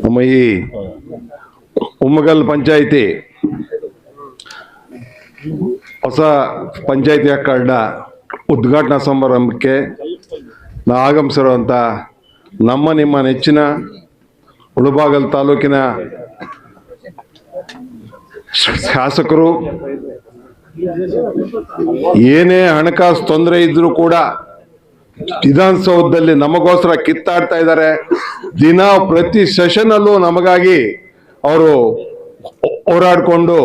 ನಮ್ಮ ಈ ಉಮ್ಮಗಲ್ ಪಂಚಾಯಿತಿ ಹೊಸ ಪಂಚಾಯಿತಿ ಕಾರ್ಡ್ನ ಉದ್ಘಾಟನಾ ಸಮಾರಂಭಕ್ಕೆ ಆಗಮಿಸಿರುವಂಥ ನಿಮ್ಮ ನೆಚ್ಚಿನ ಮುಳಬಾಗಿಲು ತಾಲೂಕಿನ ಶಾಸಕರು, ಏನೇ ಹಣಕಾಸು ತೊಂದರೆ ಇದ್ರೂ ಕೂಡ ವಿಧಾನಸೌಧದಲ್ಲಿ ನಮಗೋಸ್ಕರ ಕಿತ್ತಾಡ್ತಾ ಇದ್ದಾರೆ. ದಿನ ಪ್ರತಿ ಸೆಷನ್ ಅಲ್ಲೂ ನಮಗಾಗಿ ಅವರು ಹೋರಾಡಿಕೊಂಡು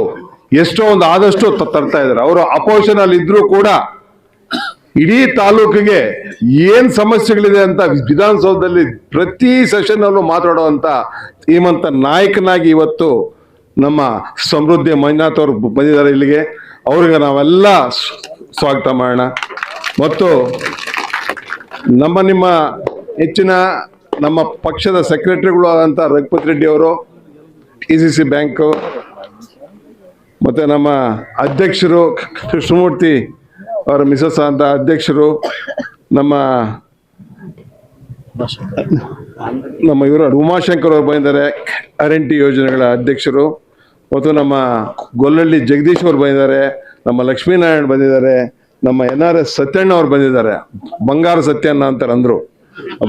ಎಷ್ಟೋ ಒಂದು ಆದಷ್ಟು ತರ್ತಾ ಇದ್ದಾರೆ. ಅವರು ಅಪೋಸಿಷನ್ ಅಲ್ಲಿ ಇದ್ರೂ ಕೂಡ ಇಡೀ ತಾಲೂಕಿಗೆ ಏನ್ ಸಮಸ್ಯೆಗಳಿದೆ ಅಂತ ವಿಧಾನಸೌಧದಲ್ಲಿ ಪ್ರತಿ ಸೆಷನ್ ಅಲ್ಲೂ ಮಾತಾಡುವಂತ ಶ್ರೀಮಂತ ನಾಯಕನಾಗಿ ಇವತ್ತು ನಮ್ಮ ಸಮೃದ್ಧಿ ಮಂಜುನಾಥ್ ಅವರು ಬಂದಿದ್ದಾರೆ ಇಲ್ಲಿಗೆ. ಅವ್ರಿಗೆ ನಾವೆಲ್ಲ ಸ್ವಾಗತ ಮಾಡೋಣ. ಮತ್ತು ನಿಮ್ಮ ಹೆಚ್ಚಿನ ನಮ್ಮ ಪಕ್ಷದ ಸೆಕ್ರೆಟರಿಗಳು ಆದಂಥ ರಘುಪತಿ ರೆಡ್ಡಿ ಅವರು, PCC ಬ್ಯಾಂಕು, ಮತ್ತು ನಮ್ಮ ಅಧ್ಯಕ್ಷರು ಕೃಷ್ಣಮೂರ್ತಿ ಅವರ ಮಿಸಸ್ ಅಂತ ಅಧ್ಯಕ್ಷರು, ನಮ್ಮ ಇವರು ಉಮಾಶಂಕರ್ ಅವರು ಬಂದಿದ್ದಾರೆ, RNT ಯೋಜನೆಗಳ ಅಧ್ಯಕ್ಷರು, ಮತ್ತು ನಮ್ಮ ಗೊಲ್ಲಳ್ಳಿ ಜಗದೀಶ್ ಅವರು ಬಂದಿದ್ದಾರೆ, ನಮ್ಮ ಲಕ್ಷ್ಮೀನಾರಾಯಣ್ ಬಂದಿದ್ದಾರೆ, ನಮ್ಮ NRS ಸತ್ಯಣ್ಣ ಅವ್ರು ಬಂದಿದ್ದಾರೆ. ಬಂಗಾರ ಸತ್ಯಣ್ಣ ಅಂತಾರೆ ಅಂದರು,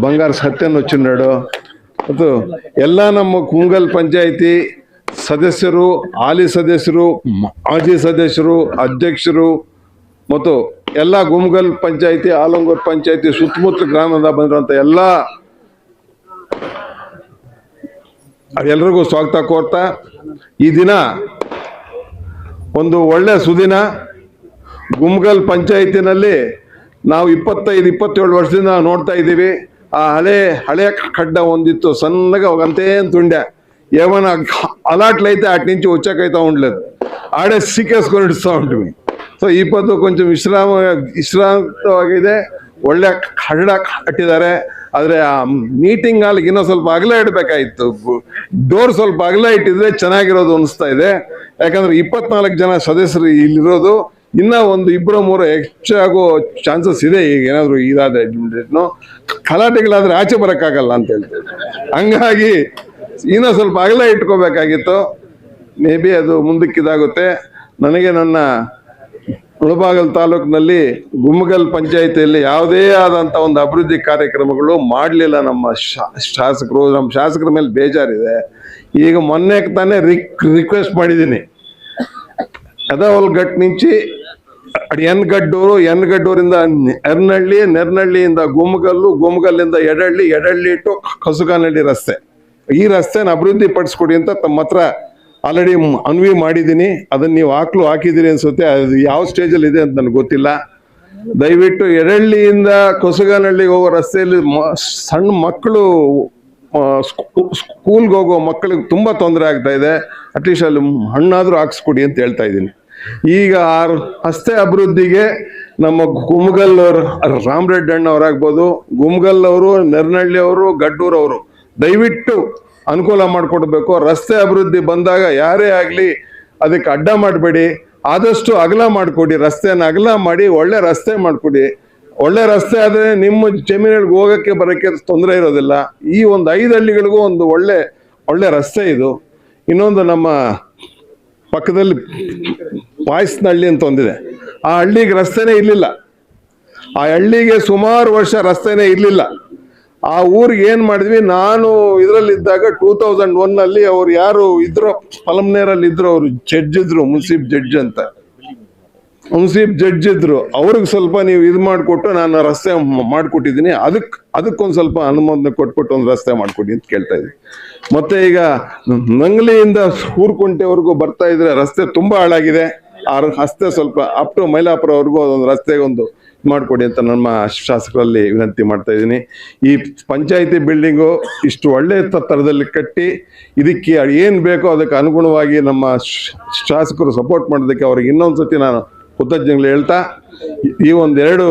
ಬಂಗಾರ ಸತ್ಯಣ್ಣ ಚಿನ್ನಡು. ಮತ್ತು ಎಲ್ಲ ನಮ್ಮ ಕುಂಗಲ್ ಪಂಚಾಯಿತಿ ಸದಸ್ಯರು, ಹಾಲಿ ಸದಸ್ಯರು, ಮಾಜಿ ಸದಸ್ಯರು, ಅಧ್ಯಕ್ಷರು, ಮತ್ತು ಎಲ್ಲ ಗುಮ್ಗಲ್ ಪಂಚಾಯಿತಿ, ಆಲಂಗೂರು ಪಂಚಾಯಿತಿ ಸುತ್ತಮುತ್ತಲ ಗ್ರಾಮದಿಂದ ಬಂದಿರುವಂಥ ಎಲ್ಲರಿಗೂ ಸ್ವಾಗತ ಕೋರ್ತಾ, ಈ ದಿನ ಒಂದು ಒಳ್ಳೆ ಸುದಿನ. ಗುಮ್ಗಲ್ ಪಂಚಾಯಿತಿನಲ್ಲಿ ನಾವು 25-27 ವರ್ಷದಿಂದ ನೋಡ್ತಾ ಇದ್ದೀವಿ. ಆ ಹಳೆ ಖಡ್ಡ ಒಂದಿತ್ತು, ಸಣ್ಣಗೆ ಹೋಗಂತೇ ತುಂಡೆ ఏమైనా అలాట్లయితే అటు నుంచి వచ్చాకైతే ఉండలేదు, ఆడే సిక్కేసుకొని ఇడుస్తూ ఉంటుంది. ಸೊ ಈ ಪದ್ದು ಕೊಂಚ ವಿಶ್ರಾಂತವಾಗಿದೆ. ಒಳ್ಳೆ ಕಡ್ಡ ಕಟ್ಟಿದ್ದಾರೆ. ಆದರೆ ಆ ಮೀಟಿಂಗ್ ಹಾಲ್ಗೆ ಇನ್ನೂ ಸ್ವಲ್ಪ ಅಗಲ ಇಡಬೇಕಾಗಿತ್ತು. ಡೋರ್ ಸ್ವಲ್ಪ ಅಗಲ ಇಟ್ಟಿದ್ರೆ ಚೆನ್ನಾಗಿರೋದು ಅನಿಸ್ತಾ ಇದೆ. ಯಾಕಂದ್ರೆ 24 ಜನ ಸದಸ್ಯರು ಇಲ್ಲಿರೋದು. ಇನ್ನೂ ಒಂದು 2-3 ಹೆಚ್ಚಾಗೋ ಚಾನ್ಸಸ್ ಇದೆ. ಈಗ ಏನಾದ್ರು ಇದಾದ್ರೆ ಗಲಾಟೆಗಳಾದ್ರೆ ಆಚೆ ಬರೋಕ್ಕಾಗಲ್ಲ ಅಂತ ಹೇಳ್ತೇವೆ. ಹಂಗಾಗಿ ಇನ್ನೂ ಸ್ವಲ್ಪ ಅಗಲ ಇಟ್ಕೋಬೇಕಾಗಿತ್ತು. ಮೇ ಬಿ ಅದು ಮುಂದಕ್ಕಿದಾಗುತ್ತೆ. ನನಗೆ ನನ್ನ ಮುಳಬಾಗಿಲು ತಾಲೂಕಿನಲ್ಲಿ ಗುಮ್ಮಗಲ್ ಪಂಚಾಯಿತಿಯಲ್ಲಿ ಯಾವುದೇ ಆದಂಥ ಒಂದು ಅಭಿವೃದ್ಧಿ ಕಾರ್ಯಕ್ರಮಗಳು ಮಾಡಲಿಲ್ಲ ನಮ್ಮ ಶಾಸಕರು. ನಮ್ಮ ಶಾಸಕರ ಮೇಲೆ ಬೇಜಾರಿದೆ. ಈಗ ಮೊನ್ನೆ ತಾನೇ ರಿಕ್ವೆಸ್ಟ್ ಮಾಡಿದ್ದೀನಿ, ಅದವಲ್ಗಟ್ నుంచి ಎನ್ಗಡ್ಡೂರಿಂದ ನೆರ್ನಳ್ಳಿಯಿಂದ ಗುಮ್ಮಗಲ್ಲು, ಗುಮ್ಮಗಲ್ಲಿಂದ ಎಡಳ್ಳಿ ಟು ಕಸುಗಾನಹಳ್ಳಿ ರಸ್ತೆ, ಈ ರಸ್ತೆನ ಅಭಿವೃದ್ಧಿ ಪಡಿಸ್ಕೊಡಿ ಅಂತ ತಮ್ಮ ಹತ್ರ ಆಲ್ರೆಡಿ ಮನವಿ ಮಾಡಿದ್ದೀನಿ. ಅದನ್ನ ನೀವು ಹಾಕಿದ್ದೀರಿ ಅನ್ಸುತ್ತೆ. ಅದು ಯಾವ ಸ್ಟೇಜಲ್ಲಿ ಇದೆ ಅಂತ ನನಗೆ ಗೊತ್ತಿಲ್ಲ. ದಯವಿಟ್ಟು ಎಡಳ್ಳಿಯಿಂದ ಕೊಸಗಾನಹಳ್ಳಿಗೆ ಹೋಗೋ ರಸ್ತೆಯಲ್ಲಿ ಸಣ್ಣ ಮಕ್ಕಳು, ಸ್ಕೂಲ್ಗೆ ಹೋಗೋ ಮಕ್ಕಳಿಗೆ ತುಂಬ ತೊಂದರೆ ಆಗ್ತಾ ಇದೆ. ಅಟ್ಲೀಸ್ಟ್ ಅಲ್ಲಿ ಹಣ್ಣಾದರೂ ಹಾಕ್ಸ್ಕೊಡಿ ಅಂತ ಹೇಳ್ತಾ ಇದ್ದೀನಿ. ಈಗ ರಸ್ತೆ ಅಭಿವೃದ್ಧಿಗೆ ನಮ್ಮ ಗುಮ್ಮಗಲ್ ಅವರು, ರಾಮರೆಡ್ಡಿ ಅಣ್ಣವರಾಗ್ಬೋದು, ಗುಮ್ಮಗಲ್ ಅವರು, ನೆರ್ನಳ್ಳಿ ಅವರು, ಗಡ್ಡೂರವರು ದಯವಿಟ್ಟು ಅನುಕೂಲ ಮಾಡಿಕೊಡ್ಬೇಕು. ರಸ್ತೆ ಅಭಿವೃದ್ಧಿ ಬಂದಾಗ ಯಾರೇ ಆಗಲಿ ಅದಕ್ಕೆ ಅಡ್ಡ ಮಾಡಬೇಡಿ. ಆದಷ್ಟು ಅಗಲ ಮಾಡಿಕೊಡಿ, ರಸ್ತೆನ ಅಗಲ ಮಾಡಿ ಒಳ್ಳೆ ರಸ್ತೆ ಮಾಡಿಕೊಡಿ. ಒಳ್ಳೆ ರಸ್ತೆ ಆದರೆ ನಿಮ್ಮ ಜಮೀನುಗಳಿಗೆ ಹೋಗೋಕ್ಕೆ ಬರೋಕ್ಕೆ ತೊಂದರೆ ಇರೋದಿಲ್ಲ. ಈ ಒಂದು 5 ಹಳ್ಳಿಗಳಿಗೂ ಒಂದು ಒಳ್ಳೆ ರಸ್ತೆ ಇದು. ಇನ್ನೊಂದು ನಮ್ಮ ಪಕ್ಕದಲ್ಲಿ ಪಾಯಸ್ನಹಳ್ಳಿ ಅಂತ ಒಂದಿದೆ. ಆ ಹಳ್ಳಿಗೆ ರಸ್ತೆನೇ ಇರಲಿಲ್ಲ. ಆ ಹಳ್ಳಿಗೆ ಸುಮಾರು ವರ್ಷ ರಸ್ತೆನೇ ಇರಲಿಲ್ಲ. ಆ ಊರಿಗೆ ಏನು ಮಾಡಿದ್ವಿ, ನಾನು ಇದರಲ್ಲಿದ್ದಾಗ 2001ನಲ್ಲಿ ಅವ್ರು ಯಾರು ಇದ್ರು, ಪಲಮ್ನೇರಲ್ಲಿ ಇದ್ರು, ಅವರು ಜಡ್ಜ್ ಇದ್ರು, ಮುನ್ಸಿಫ್ ಜಡ್ಜ್ ಅಂತ, ಮುನ್ಸಿಫ್ ಜಡ್ಜ್ ಇದ್ರು. ಅವ್ರಿಗೆ ಸ್ವಲ್ಪ ನೀವು ಇದು ಮಾಡಿಕೊಟ್ಟು ನಾನು ರಸ್ತೆ ಮಾಡಿಕೊಟ್ಟಿದ್ದೀನಿ. ಅದಕ್ಕೊಂದು ಸ್ವಲ್ಪ ಅನುಮೋದನೆ ಕೊಟ್ಬಿಟ್ಟು ಒಂದು ರಸ್ತೆ ಮಾಡಿಕೊಡಿ ಅಂತ ಕೇಳ್ತಾ ಇದ್ವಿ. ಮತ್ತೆ ಈಗ ನಂಗ್ಲಿಯಿಂದ ಊರ್ಕುಂಟೆವರೆಗೂ ಬರ್ತಾ ಇದ್ರೆ ರಸ್ತೆ ತುಂಬಾ ಹಾಳಾಗಿದೆ. ಆ ರಸ್ತೆ ಸ್ವಲ್ಪ ಅಪ್ ಟು ಮೈಲಾಪುರವರೆಗೂ ಒಂದು ರಸ್ತೆಗೆ ಒಂದು ಮಾಡಿಕೊಡಿ ಅಂತ ನಮ್ಮ ಶಾಸಕರಲ್ಲಿ ವಿನಂತಿ ಮಾಡ್ತಾ ಇದ್ದೀನಿ. ಈ ಪಂಚಾಯಿತಿ ಬಿಲ್ಡಿಂಗು ಇಷ್ಟು ಒಳ್ಳೆ ಥರದಲ್ಲಿ ಕಟ್ಟಿ ಇದಕ್ಕೆ ಏನು ಬೇಕೋ ಅದಕ್ಕೆ ಅನುಗುಣವಾಗಿ ನಮ್ಮ ಶಾಸಕರು ಸಪೋರ್ಟ್ ಮಾಡೋದಕ್ಕೆ ಅವ್ರಿಗೆ ಇನ್ನೊಂದು ಸತಿ ನಾನು ಕೃತಜ್ಞತೆಗಳು ಹೇಳ್ತಾ, ಈ ಒಂದೆರಡು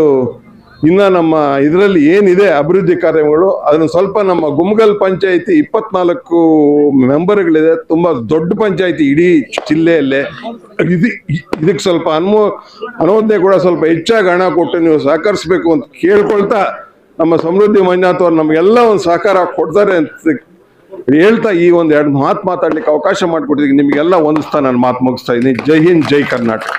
ಇನ್ನು ನಮ್ಮ ಇದರಲ್ಲಿ ಏನಿದೆ ಅಭಿವೃದ್ಧಿ ಕಾರ್ಯಗಳು ಅದನ್ನು ಸ್ವಲ್ಪ ನಮ್ಮ ಗುಮ್ಮಗಲ್ ಪಂಚಾಯಿತಿ 24 ಮೆಂಬರ್ಗಳಿದೆ. ತುಂಬ ದೊಡ್ಡ ಪಂಚಾಯಿತಿ ಇಡೀ ಜಿಲ್ಲೆಯಲ್ಲೇ. ಇದಕ್ಕೆ ಸ್ವಲ್ಪ ಅನುಮೋದನೆ ಕೂಡ ಸ್ವಲ್ಪ ಹೆಚ್ಚಾಗಿ ಹಣ ಕೊಟ್ಟು ನೀವು ಸಹಕರಿಸಬೇಕು ಅಂತ ಕೇಳ್ಕೊಳ್ತಾ ನಮ್ಮ ಸಮೃದ್ಧಿ ಮಂಜುನಾಥ್ ಅವ್ರು ನಮಗೆಲ್ಲ ಒಂದು ಸಹಕಾರ ಕೊಡ್ತಾರೆ ಅಂತ ಹೇಳ್ತಾ ಈ ಒಂದು 2 ಮಾತು ಮಾತಾಡ್ಲಿಕ್ಕೆ ಅವಕಾಶ ಮಾಡಿಕೊಟ್ಟಿದ್ದಕ್ಕೆ ನಿಮಗೆಲ್ಲ ಹೊಂದಿಸ್ತಾ ನಾನು ಮಾತು ಮುಗಿಸ್ತಾ ಇದ್ದೀನಿ. ಜೈ ಹಿಂದ್, ಜೈ ಕರ್ನಾಟಕ.